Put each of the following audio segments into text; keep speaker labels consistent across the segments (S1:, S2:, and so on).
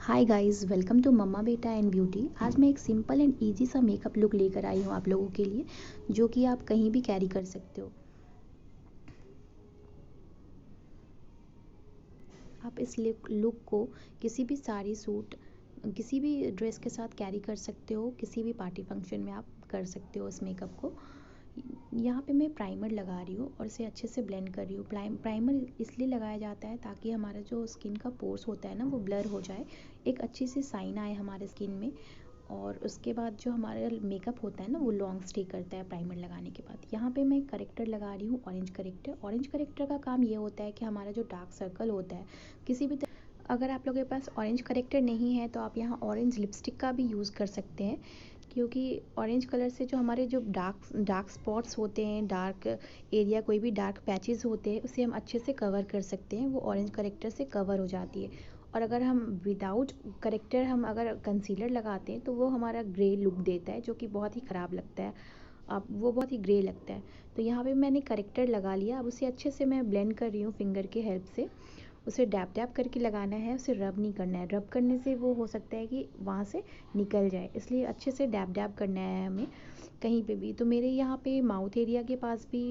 S1: Hi guys, welcome to मम्मा बेटा and beauty. आज मैं एक सिंपल एंड इजी सा मेकअप लुक लेकर आई हूँ आप लोगों के लिए, जो कि आप कहीं भी कैरी कर सकते हो। आप इस लुक को किसी भी साड़ी सूट, किसी भी ड्रेस के साथ कैरी कर सकते हो। किसी भी पार्टी फंक्शन में आप कर सकते हो इस मेकअप को। यहाँ पे मैं प्राइमर लगा रही हूँ और इसे अच्छे से ब्लेंड कर रही हूँ। प्राइमर इसलिए लगाया जाता है ताकि हमारा जो स्किन का पोर्स होता है ना, वो ब्लर हो जाए, एक अच्छी सी साइन आए हमारे स्किन में। और उसके बाद जो हमारा मेकअप होता है ना, वो लॉन्ग स्टे करता है प्राइमर लगाने के बाद। यहाँ पे मैं करेक्टर लगा रही हूँ, ऑरेंज करेक्टर। ऑरेंज करेक्टर का काम ये होता है कि हमारा जो डार्क सर्कल होता है किसी भी अगर आप लोगों के पास ऑरेंज करेक्टर नहीं है तो आप यहाँ ऑरेंज लिपस्टिक का भी यूज़ कर सकते हैं, क्योंकि ऑरेंज कलर से जो हमारे जो डार्क डार्क स्पॉट्स होते हैं, डार्क एरिया, कोई भी डार्क पैचेस होते हैं, उसे हम अच्छे से कवर कर सकते हैं। वो ऑरेंज करेक्टर से कवर हो जाती है। और अगर हम विदाउट करेक्टर हम अगर कंसीलर लगाते हैं तो वो हमारा ग्रे लुक देता है, जो कि बहुत ही ख़राब लगता है। अब वो बहुत ही ग्रे लगता है। तो यहाँ पे मैंने करेक्टर लगा लिया। अब उसे अच्छे से मैं ब्लेंड कर रही हूँ फिंगर के हेल्प से। उसे डैब डैब करके लगाना है, उसे रब नहीं करना है। रब करने से वो हो सकता है कि वहाँ से निकल जाए, इसलिए अच्छे से डैब डैब करना है हमें कहीं पे भी। तो मेरे यहाँ पे माउथ एरिया के पास भी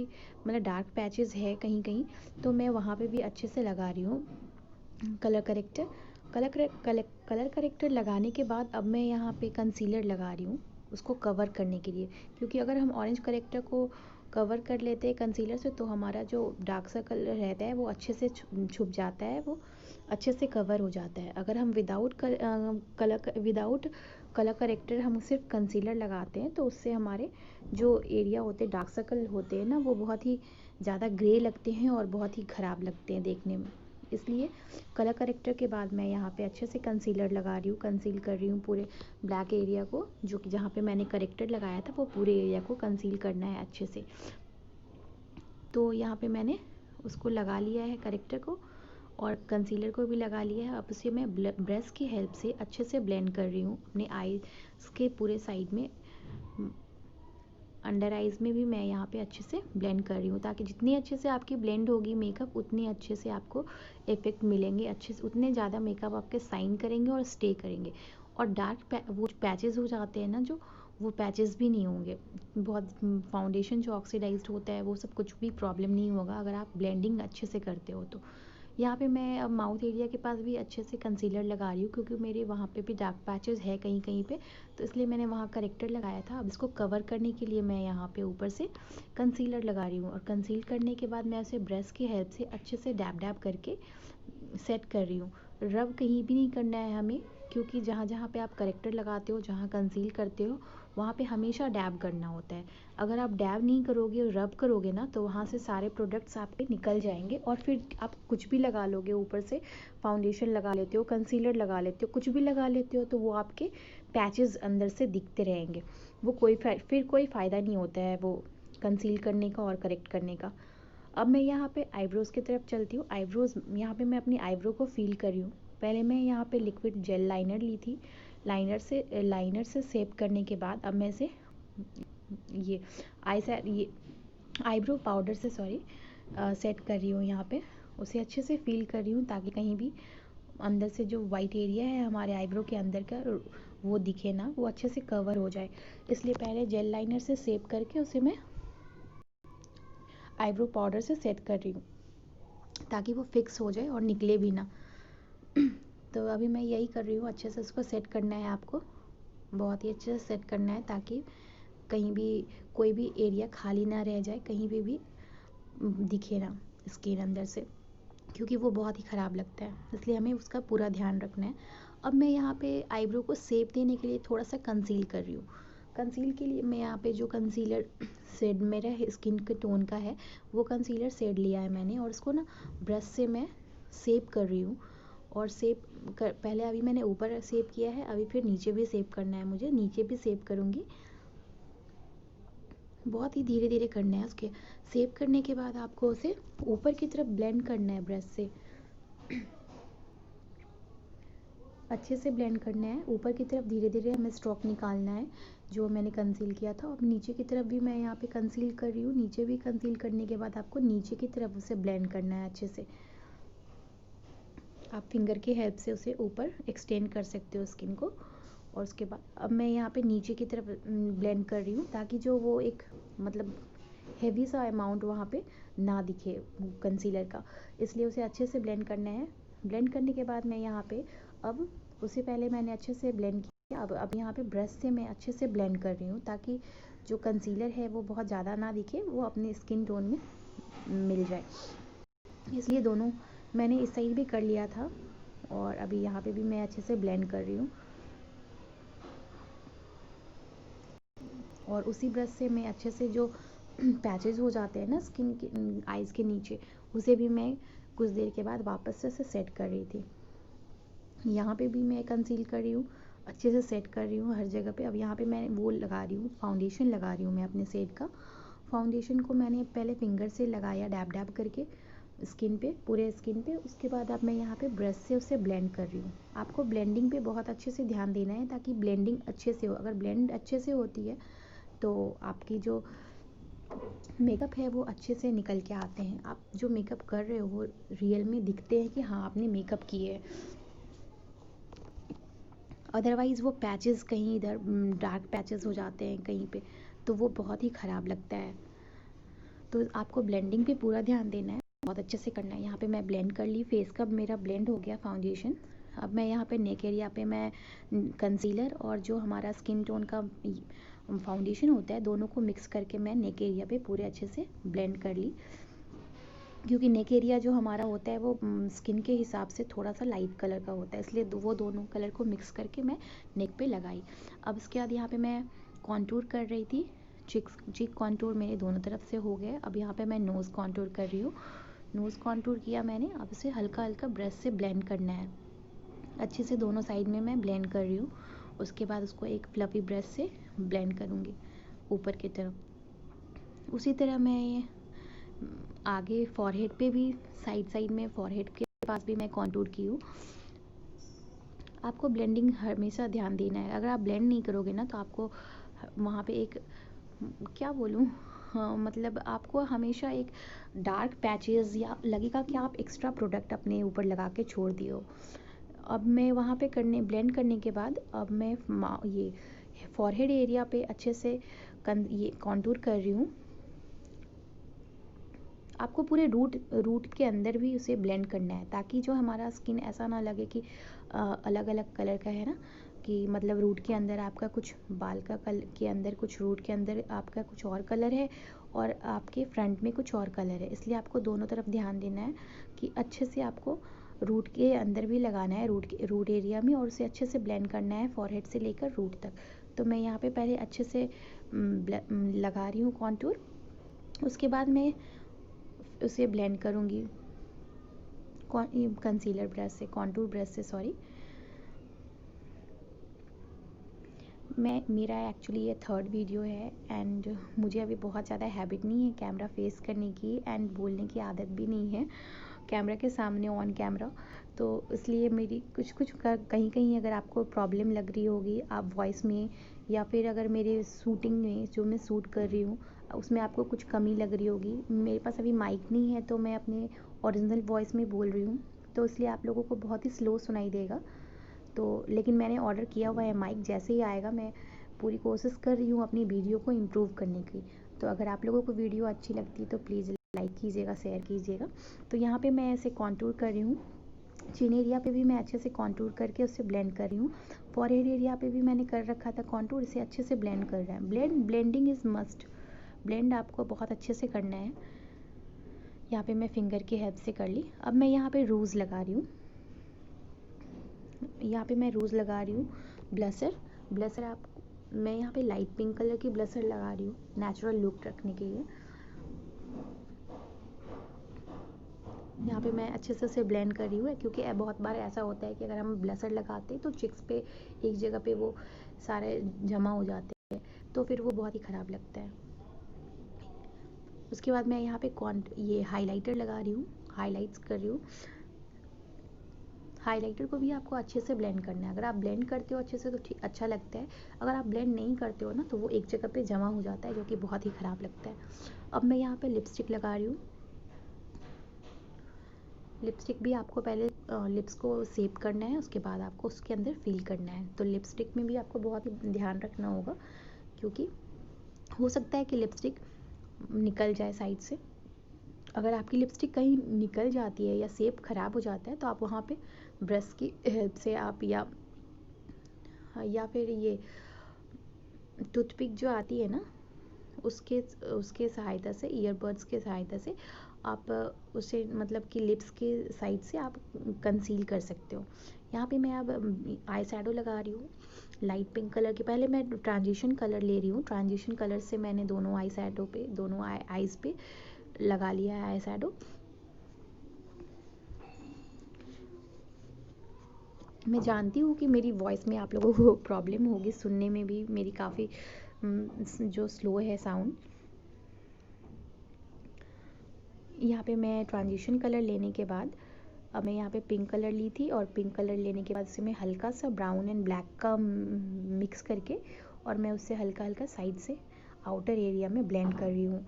S1: मतलब डार्क पैचेस है कहीं कहीं, तो मैं वहाँ पे भी अच्छे से लगा रही हूँ कलर करेक्टर। कलर करेक्टर लगाने के बाद अब मैं यहाँ पे कंसीलर लगा रही हूँ उसको कवर करने के लिए, क्योंकि अगर हम ऑरेंज करेक्टर को कवर कर लेते हैं कंसीलर से तो हमारा जो डार्क सर्कल रहता है वो अच्छे से छुप जाता है, वो अच्छे से कवर हो जाता है। अगर हम विदाउट कलर करेक्टर हम सिर्फ कंसीलर लगाते हैं तो उससे हमारे जो एरिया होते हैं, डार्क सर्कल होते हैं ना, वो बहुत ही ज़्यादा ग्रे लगते हैं और बहुत ही ख़राब लगते हैं देखने में। इसलिए कलर करेक्टर के बाद मैं यहाँ पे अच्छे से कंसीलर लगा रही हूँ, कंसील कर रही हूँ पूरे ब्लैक एरिया को, जो कि जहाँ पे मैंने करेक्टर लगाया था वो पूरे एरिया को कंसील करना है अच्छे से। तो यहाँ पे मैंने उसको लगा लिया है करेक्टर को, और कंसीलर को भी लगा लिया है। अब उसे मैं ब्रश की हेल्प से अच्छे से ब्लेंड कर रही हूँ अपने आईज के पूरे साइड में। अंडर आइज़ में भी मैं यहाँ पे अच्छे से ब्लेंड कर रही हूँ, ताकि जितनी अच्छे से आपकी ब्लेंड होगी मेकअप, उतनी अच्छे से आपको इफ़ेक्ट मिलेंगे, अच्छे से उतने ज़्यादा मेकअप आपके साइन करेंगे और स्टे करेंगे। और वो पैचेस हो जाते हैं ना, जो वो पैचेस भी नहीं होंगे। बहुत फाउंडेशन जो ऑक्सीडाइज्ड होता है वो सब कुछ भी प्रॉब्लम नहीं होगा अगर आप ब्लेंडिंग अच्छे से करते हो तो। यहाँ पे मैं अब माउथ एरिया के पास भी अच्छे से कंसीलर लगा रही हूँ, क्योंकि मेरे वहाँ पे भी डार्क पैचेस है कहीं कहीं पे, तो इसलिए मैंने वहाँ करेक्टर लगाया था। अब इसको कवर करने के लिए मैं यहाँ पे ऊपर से कंसीलर लगा रही हूँ, और कंसील करने के बाद मैं उसे ब्रश की हेल्प से अच्छे से डैब डैब करके सेट कर रही हूँ। रब कहीं भी नहीं करना है हमें, क्योंकि जहाँ जहाँ पे आप करेक्टर लगाते हो, जहाँ कंसील करते हो, वहाँ पे हमेशा डैब करना होता है। अगर आप डैब नहीं करोगे और रब करोगे ना, तो वहाँ से सारे प्रोडक्ट्स आपके निकल जाएंगे, और फिर आप कुछ भी लगा लोगे, ऊपर से फाउंडेशन लगा लेते हो, कंसीलर लगा लेते हो, कुछ भी लगा लेते हो, तो वो आपके पैचेस अंदर से दिखते रहेंगे। वो फिर कोई फ़ायदा नहीं होता है वो कंसील करने का और करेक्ट करने का। अब मैं यहाँ पे आईब्रोज़ की तरफ चलती हूँ। आईब्रोज़ यहाँ पे मैं अपनी आईब्रो को फ़ील कर रही हूँ। पहले मैं यहाँ पे लिक्विड जेल लाइनर ली थी। लाइनर से शेप करने के बाद अब मैं इसे ये ये आईब्रो पाउडर से सेट कर रही हूँ यहाँ पे। उसे अच्छे से फ़ील कर रही हूँ, ताकि कहीं भी अंदर से जो वाइट एरिया है हमारे आईब्रो के अंदर का, वो दिखे ना, वो अच्छे से कवर हो जाए। इसलिए पहले जेल लाइनर से शेप करके उसे मैं आईब्रो पाउडर से सेट कर रही हूँ, ताकि वो फिक्स हो जाए और निकले भी ना। तो अभी मैं यही कर रही हूँ, अच्छे से उसको सेट करना है आपको, बहुत ही अच्छे से सेट करना है, ताकि कहीं भी कोई भी एरिया खाली ना रह जाए, कहीं भी दिखे ना स्किन अंदर से, क्योंकि वो बहुत ही ख़राब लगता है। इसलिए हमें उसका पूरा ध्यान रखना है। अब मैं यहाँ पे आईब्रो को शेप देने के लिए थोड़ा सा कंसील कर रही हूँ। कंसील के लिए मैं यहाँ पे जो कंसीलर शेड मेरा स्किन के टोन का है, वो कंसीलर शेड लिया है मैंने, और उसको ना ब्रश से मैं शेप कर रही हूँ। और पहले अभी मैंने ऊपर शेप किया है, अभी फिर नीचे भी शेप करना है मुझे, नीचे भी शेप करूँगी। बहुत ही धीरे धीरे करना है। उसके शेप करने के बाद आपको उसे ऊपर की तरफ ब्लेंड करना है ब्रश से, अच्छे से ब्लेंड करना है ऊपर की तरफ। धीरे धीरे हमें स्ट्रोक निकालना है जो मैंने कंसील किया था। अब नीचे की तरफ भी मैं यहाँ पे कंसील कर रही हूँ। नीचे भी कंसील करने के बाद आपको नीचे की तरफ उसे ब्लेंड करना है अच्छे से। आप फिंगर की हेल्प से उसे ऊपर एक्सटेंड कर सकते हो स्किन को। और उसके बाद अब मैं यहाँ पे नीचे की तरफ ब्लेंड कर रही हूँ, ताकि जो वो एक मतलब हेवी सा अमाउंट वहाँ पे ना दिखे कंसीलर का, इसलिए उसे अच्छे से ब्लेंड करना है। ब्लेंड करने के बाद मैं यहाँ पे अब उसे पहले मैंने अच्छे से ब्लेंड किया, अब यहाँ पे ब्रश से मैं अच्छे से ब्लेंड कर रही हूँ, ताकि जो कंसीलर है वो बहुत ज़्यादा ना दिखे, वो अपने स्किन टोन में मिल जाए। इसलिए दोनों मैंने इस साइड भी कर लिया था, और अभी यहाँ पे भी मैं अच्छे से ब्लेंड कर रही हूँ। और उसी ब्रश से मैं अच्छे से जो पैचेस हो जाते हैं ना स्किन के आइज़ के नीचे, उसे भी मैं कुछ देर के बाद वापस से सेट कर रही थी। यहाँ पे भी मैं कंसील कर रही हूँ, अच्छे से सेट कर रही हूँ हर जगह पे। अब यहाँ पे मैं वो लगा रही हूँ, फाउंडेशन लगा रही हूँ मैं अपने शेड का। फाउंडेशन को मैंने पहले फिंगर से लगाया डैब डैब करके स्किन पे, पूरे स्किन पे। उसके बाद अब मैं यहाँ पे ब्रश से उसे ब्लेंड कर रही हूँ। आपको ब्लेंडिंग पे बहुत अच्छे से ध्यान देना है, ताकि ब्लेंडिंग अच्छे से हो। अगर ब्लेंड अच्छे से होती है तो आपकी जो मेकअप है वो अच्छे से निकल के आते हैं। आप जो मेकअप कर रहे हो वो रियल में दिखते हैं कि हाँ आपने मेकअप किए है। अदरवाइज़ वो पैचेस कहीं इधर डार्क पैचेस हो जाते हैं कहीं पे, तो वो बहुत ही ख़राब लगता है। तो आपको ब्लेंडिंग पे पूरा ध्यान देना है, बहुत अच्छे से करना है। यहाँ पे मैं ब्लेंड कर ली, फेस का मेरा ब्लेंड हो गया फाउंडेशन। अब मैं यहाँ पे नेक एरिया पे मैं कंसीलर और जो हमारा स्किन टोन का फाउंडेशन होता है, दोनों को मिक्स करके मैं नेक एरिया पे पूरे अच्छे से ब्लेंड कर ली। क्योंकि नेक एरिया जो हमारा होता है वो स्किन के हिसाब से थोड़ा सा लाइट कलर का होता है, इसलिए वो दोनों कलर को मिक्स करके मैं नेक पे लगाई। अब इसके बाद यहाँ पे मैं कॉन्टूर कर रही थी। चीक कॉन्टूर मेरे दोनों तरफ से हो गए। अब यहाँ पे मैं नोज़ कॉन्टूर कर रही हूँ। नोज़ कॉन्टूर किया मैंने, अब इसे हल्का हल्का ब्रश से ब्लेंड करना है। अच्छे से दोनों साइड में मैं ब्लेंड कर रही हूँ। उसके बाद उसको एक फ्लफ़ी ब्रश से ब्लेंड करूँगी ऊपर की तरफ। उसी तरह मैं आगे फॉरहेड पे भी, साइड साइड में फॉरहेड के पास भी मैं कॉन्टूर की हूँ। आपको ब्लेंडिंग हमेशा ध्यान देना है। अगर आप ब्लेंड नहीं करोगे ना तो आपको वहाँ पे एक क्या बोलूँ, हाँ, मतलब आपको हमेशा एक डार्क पैचेस या लगेगा कि आप एक्स्ट्रा प्रोडक्ट अपने ऊपर लगा के छोड़ दिए हो। अब मैं वहाँ पे ब्लेंड करने के बाद अब मैं ये फॉरहेड एरिया पे अच्छे से ये कॉन्टूर कर रही हूँ। आपको पूरे रूट के अंदर भी उसे ब्लेंड करना है, ताकि जो हमारा स्किन ऐसा ना लगे कि अलग अलग कलर का है ना, कि मतलब रूट के अंदर आपका कुछ बाल का के अंदर कुछ, रूट के अंदर आपका कुछ और कलर है और आपके फ्रंट में कुछ और कलर है। इसलिए आपको दोनों तरफ ध्यान देना है कि अच्छे से आपको रूट के अंदर भी लगाना है, रूट एरिया में, और उसे अच्छे से ब्लेंड करना है फॉरहेड से लेकर रूट तक। तो मैं यहाँ पे पहले अच्छे से लगा रही हूँ कॉन्टूर। उसके बाद मैं उसे ब्लेंड करूँगी कंसीलर ब्रश से, कॉन्टूर ब्रश से, सॉरी। मेरा एक्चुअली ये थर्ड वीडियो है, एंड मुझे अभी बहुत ज़्यादा हैबिट नहीं है कैमरा फेस करने की, एंड बोलने की आदत भी नहीं है कैमरा के सामने ऑन कैमरा। तो इसलिए मेरी कुछ कुछ कहीं कहीं अगर आपको प्रॉब्लम लग रही होगी आप वॉइस में, या फिर अगर मेरे शूटिंग में जो मैं शूट कर रही हूँ उसमें आपको कुछ कमी लग रही होगी। मेरे पास अभी माइक नहीं है तो मैं अपने ओरिजिनल वॉइस में बोल रही हूँ, तो इसलिए आप लोगों को बहुत ही स्लो सुनाई देगा। तो लेकिन मैंने ऑर्डर किया हुआ है माइक, जैसे ही आएगा मैं पूरी कोशिश कर रही हूँ अपनी वीडियो को इम्प्रूव करने की। तो अगर आप लोगों को वीडियो अच्छी लगती है तो प्लीज़ लाइक कीजिएगा, शेयर कीजिएगा। तो यहाँ पे मैं ऐसे कॉन्टूर कर रही हूँ। चिन एरिया पे भी मैं अच्छे से कॉन्टूर करके उससे ब्लेंड कर रही हूँ। फॉरहेड एरिया पे भी मैंने कर रखा था कॉन्टूर, इसे अच्छे से ब्लेंड कर रहा है। Blending is must. ब्लेंड आपको बहुत अच्छे से करना है। यहाँ पे मैं फिंगर की हेल्प से कर ली। अब मैं यहाँ पे रूज लगा रही हूँ। यहाँ पे मैं रोज़ लगा रही हूँ ब्लशर आप, मैं यहाँ पे लाइट पिंक कलर की ब्लशर लगा रही हूँ नेचुरल लुक रखने के लिए। यहाँ पे मैं अच्छे से उसे ब्लेंड कर रही हूँ, क्योंकि बहुत बार ऐसा होता है कि अगर हम ब्लशर लगाते हैं तो चिक्स पे एक जगह पे वो सारे जमा हो जाते हैं, तो फिर वो बहुत ही ख़राब लगता है। उसके बाद मैं यहाँ पे ये हाइलाइटर लगा रही हूँ, हाइलाइट्स कर रही हूँ। हाइलाइटर को भी आपको अच्छे से ब्लेंड करना है। अगर आप ब्लेंड करते हो अच्छे से तो ठीक अच्छा लगता है, अगर आप ब्लेंड नहीं करते हो ना तो वो एक जगह पे जमा हो जाता है, जो कि बहुत ही ख़राब लगता है। अब मैं यहाँ पे लिपस्टिक लगा रही हूँ। लिपस्टिक भी आपको पहले लिप्स को शेप करना है, उसके बाद आपको उसके अंदर फिल करना है। तो लिपस्टिक में भी आपको बहुत ही ध्यान रखना होगा, क्योंकि हो सकता है कि लिपस्टिक निकल जाए साइड से। अगर आपकी लिपस्टिक कहीं निकल जाती है या शेप ख़राब हो जाता है, तो आप वहाँ पे ब्रश की हेल्प से आप या फिर ये टूथपिक जो आती है ना, उसके उसके सहायता से, ईयरबड्स के सहायता से आप उसे मतलब कि लिप्स के साइड से आप कंसील कर सकते हो। यहाँ पे मैं अब आई शैडो लगा रही हूँ लाइट पिंक कलर के। पहले मैं ट्रांजिशन कलर ले रही हूँ, ट्रांजिशन कलर से मैंने दोनों आई शैडो पे, दोनों आईज पे लगा लिया है आई शैडो। मैं जानती हूँ कि मेरी वॉइस में आप लोगों को प्रॉब्लम होगी, सुनने में भी मेरी काफ़ी जो स्लो है साउंड। यहाँ पे मैं ट्रांजिशन कलर लेने के बाद, अब मैं यहाँ पे पिंक कलर ली थी, और पिंक कलर लेने के बाद से मैं हल्का सा ब्राउन एंड ब्लैक का मिक्स करके, और मैं उससे हल्का हल्का साइड से आउटर एरिया में ब्लेंड कर रही हूँ।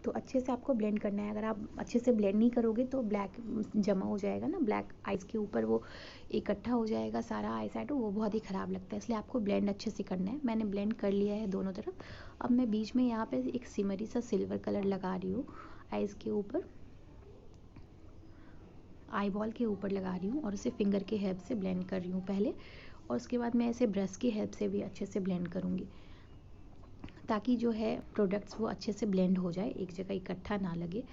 S1: तो अच्छे से आपको ब्लेंड करना है। अगर आप अच्छे से ब्लेंड नहीं करोगे तो ब्लैक जमा हो जाएगा ना, ब्लैक आइज़ के ऊपर वो इकट्ठा हो जाएगा सारा आई शैडो, वो बहुत ही ख़राब लगता है। इसलिए आपको ब्लेंड अच्छे से करना है। मैंने ब्लेंड कर लिया है दोनों तरफ। अब मैं बीच में यहाँ पे एक सिमरी सा सिल्वर कलर लगा रही हूँ आइज़ के ऊपर, आई बॉल के ऊपर लगा रही हूँ, और उसे फिंगर की हेल्प से ब्लेंड कर रही हूँ पहले, और उसके बाद मैं इसे ब्रश की हेल्प से भी अच्छे से ब्लेंड करूँगी, ताकि जो है प्रोडक्ट्स वो अच्छे से ब्लेंड हो जाए, एक जगह इकट्ठा ना लगे।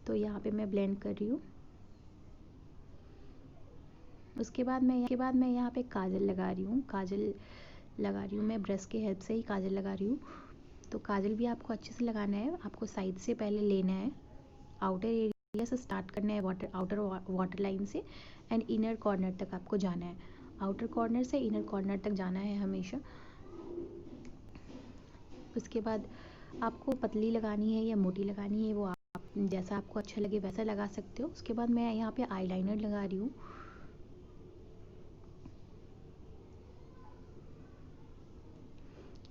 S1: तो यहाँ पे मैं ब्लेंड कर रही हूँ। उसके बाद मैं यहाँ पे काजल लगा रही हूँ, मैं ब्रश की हेल्प से ही काजल लगा रही हूँ। तो काजल भी आपको अच्छे से लगाना है, आपको साइड से पहले लेना है, आउटर एरिया से स्टार्ट करना है, आउटर वाटर लाइन से, एंड इनर कॉर्नर तक आपको जाना है। आउटर कॉर्नर से इनर कॉर्नर तक जाना है हमेशा। उसके बाद आपको पतली लगानी है या मोटी लगानी है, वो आप जैसा आपको अच्छा लगे वैसा लगा सकते हो। उसके बाद मैं यहाँ पे आईलाइनर लगा रही हूँ।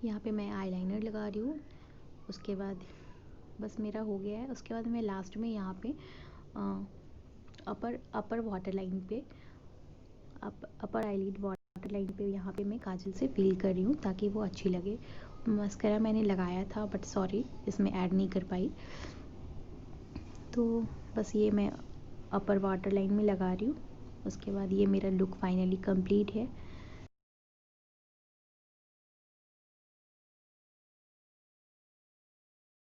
S1: यहाँ पे मैं आईलाइनर लगा रही हूँ। उसके बाद बस मेरा हो गया है। उसके बाद मैं लास्ट में यहाँ पे अपर वाटर लाइन पे, अपर आईलिड वाटर लाइन पे यहाँ पे मैं काजल से फिल कर रही हूँ, ताकि वो अच्छी लगे। मस्करा मैंने लगाया था, बट सॉरी इसमें ऐड नहीं कर पाई। तो बस ये मैं अपर वाटर लाइन में लगा रही हूँ। उसके बाद ये मेरा लुक फाइनली कंप्लीट है।